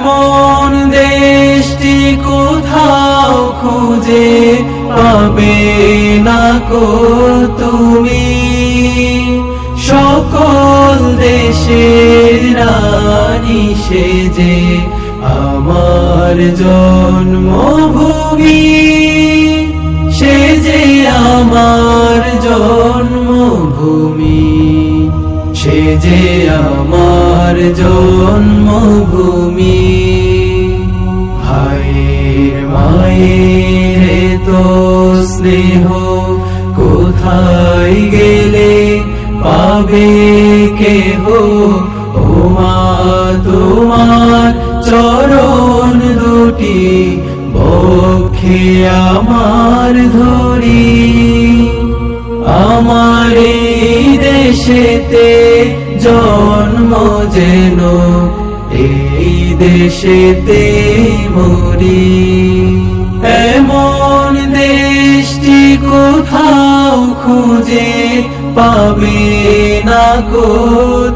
এমন দেশটি কোথাও খুঁজে পাবে না কো তুমি, সকল দেশের রানী সেজে আমার জন্মভূমি, সেজে আমার জন্মভূমি, সেজে আমার জন্মভূমি। ভাইয়ের মায়ের তো স্নেহ কোথায় গেলে পাবে কেহ, ও মা তোমার চরণ দুটি বক্ষে আমার ধরি। আমার এই দেশেতে জন্ম যেন এই দেশেতে মরি, এমন দেশটি কোথাও খুঁজে পাবে না কো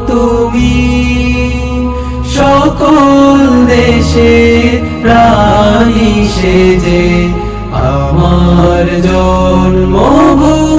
তুমি, সকল দেশে রানী সেজে আমার জন্মভূমি।